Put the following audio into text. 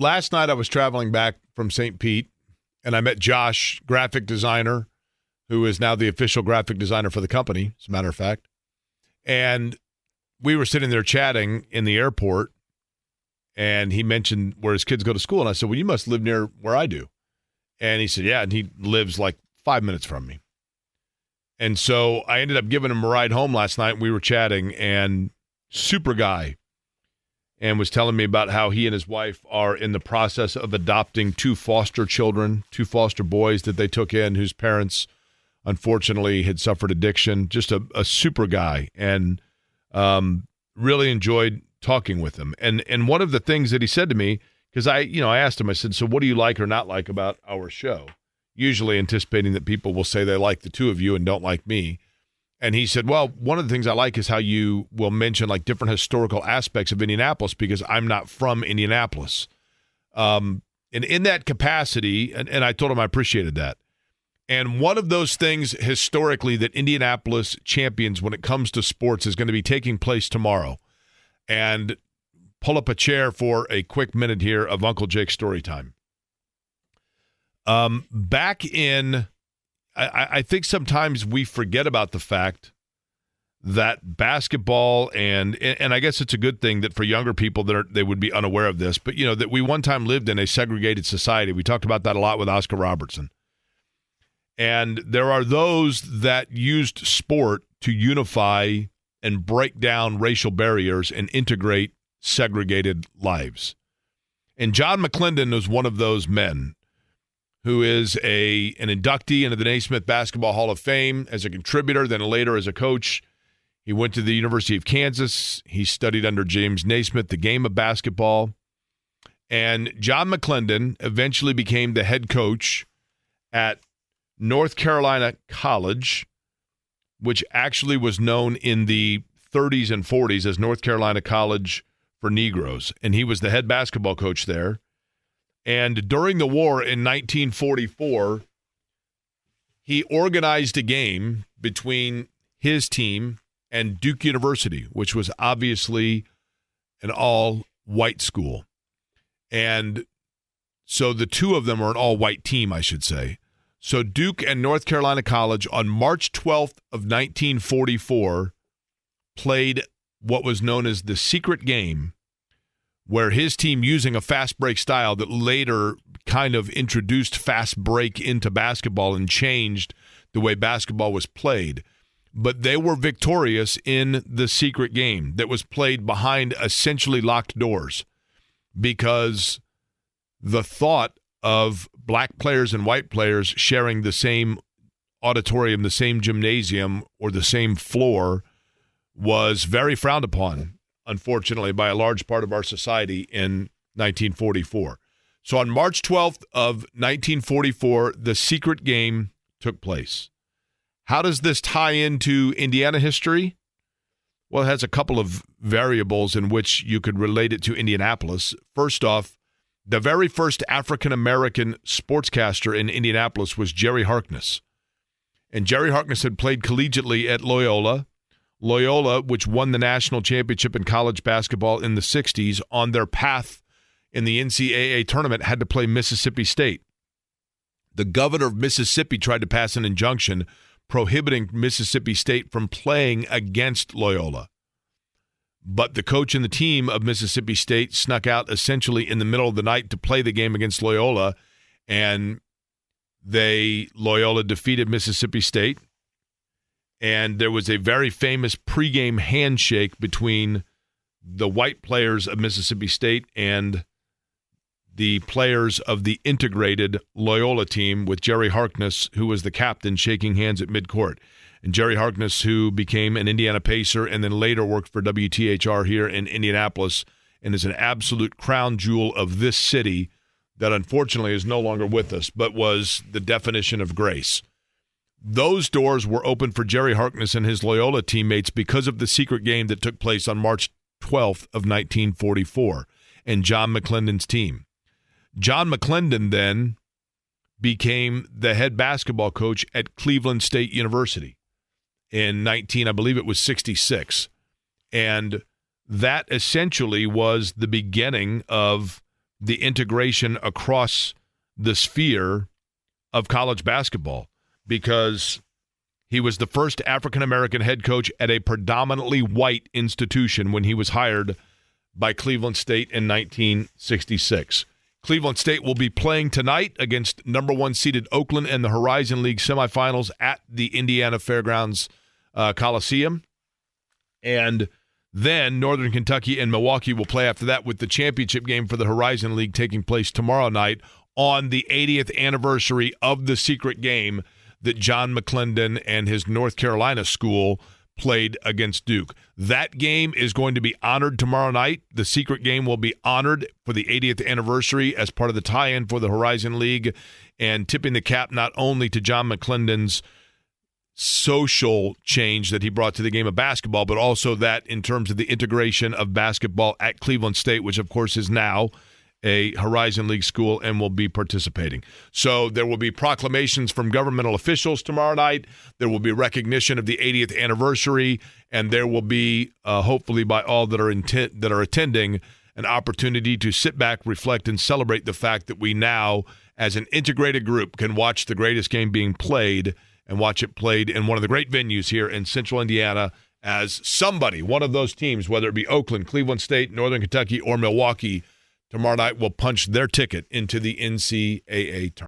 last night I was traveling back from St. Pete, and I met Josh, graphic designer, who is now the official graphic designer for the company, as a matter of fact. And we were sitting there chatting in the airport, and he mentioned where his kids go to school. And I said, well, you must live near where I do. And he said, yeah, and he lives like 5 minutes from me. And so I ended up giving him a ride home last night. We were chatting, and super guy, and was telling me about how he and his wife are in the process of adopting 2 foster children, 2 foster boys that they took in whose parents, unfortunately, had suffered addiction. Just a super guy, and really enjoyed talking with him. And one of the things that he said to me, because I asked him, I said, so what do you like or not like about our show? Usually anticipating that people will say they like the 2 of you and don't like me. And he said, well, one of the things I like is how you will mention like different historical aspects of Indianapolis, because I'm not from Indianapolis. And in that capacity, and I told him I appreciated that. And one of those things historically that Indianapolis champions when it comes to sports is going to be taking place tomorrow. And pull up a chair for a quick minute here of Uncle Jake's story time. Back in, I think sometimes we forget about the fact that basketball and I guess it's a good thing that for younger people they would be unaware of this, but that we one time lived in a segregated society. We talked about that a lot with Oscar Robertson. And there are those that used sport to unify and break down racial barriers and integrate segregated lives. And John McClendon was one of those men who is an inductee into the Naismith Basketball Hall of Fame as a contributor, then later as a coach. He went to the University of Kansas. He studied under James Naismith the game of basketball. And John McClendon eventually became the head coach at North Carolina College, which actually was known in the 30s and 40s as North Carolina College for Negroes. And he was the head basketball coach there. And during the war in 1944, he organized a game between his team and Duke University, which was obviously an all-white school. And so the 2 of them are an all-white team, I should say. So Duke and North Carolina College on March 12th of 1944 played what was known as the secret game, where his team, using a fast break style that later kind of introduced fast break into basketball and changed the way basketball was played. But they were victorious in the secret game that was played behind essentially locked doors, because the thought of black players and white players sharing the same auditorium, the same gymnasium, or the same floor was very frowned upon, unfortunately, by a large part of our society in 1944. So on March 12th of 1944, the secret game took place. How does this tie into Indiana history? Well, it has a couple of variables in which you could relate it to Indianapolis. First off, the very first African-American sportscaster in Indianapolis was Jerry Harkness. And Jerry Harkness had played collegiately at Loyola. Loyola, which won the national championship in college basketball in the 60s, on their path in the NCAA tournament, had to play Mississippi State. The governor of Mississippi tried to pass an injunction prohibiting Mississippi State from playing against Loyola. But the coach and the team of Mississippi State snuck out essentially in the middle of the night to play the game against Loyola, and Loyola defeated Mississippi State. And there was a very famous pregame handshake between the white players of Mississippi State and the players of the integrated Loyola team, with Jerry Harkness, who was the captain, shaking hands at midcourt. And Jerry Harkness, who became an Indiana Pacer and then later worked for WTHR here in Indianapolis and is an absolute crown jewel of this city that unfortunately is no longer with us, but was the definition of grace. Those doors were open for Jerry Harkness and his Loyola teammates because of the secret game that took place on March 12th of 1944 and John McClendon's team. John McClendon then became the head basketball coach at Cleveland State University in 1966. And that essentially was the beginning of the integration across the sphere of college basketball, because he was the first African-American head coach at a predominantly white institution when he was hired by Cleveland State in 1966. Cleveland State will be playing tonight against number 1 seeded Oakland in the Horizon League semifinals at the Indiana Fairgrounds Coliseum. And then Northern Kentucky and Milwaukee will play after that, with the championship game for the Horizon League taking place tomorrow night on the 80th anniversary of the secret game that John McClendon and his North Carolina school played against Duke. That game is going to be honored tomorrow night. The secret game will be honored for the 80th anniversary as part of the tie-in for the Horizon League, and tipping the cap not only to John McClendon's social change that he brought to the game of basketball, but also that in terms of the integration of basketball at Cleveland State, which of course is now a Horizon League school and will be participating. So there will be proclamations from governmental officials tomorrow night. There will be recognition of the 80th anniversary, and there will be, hopefully by all that are attending, an opportunity to sit back, reflect, and celebrate the fact that we now, as an integrated group, can watch the greatest game being played and watch it played in one of the great venues here in Central Indiana, as somebody, one of those teams, whether it be Oakland, Cleveland State, Northern Kentucky, or Milwaukee, tomorrow night will punch their ticket into the NCAA tournament.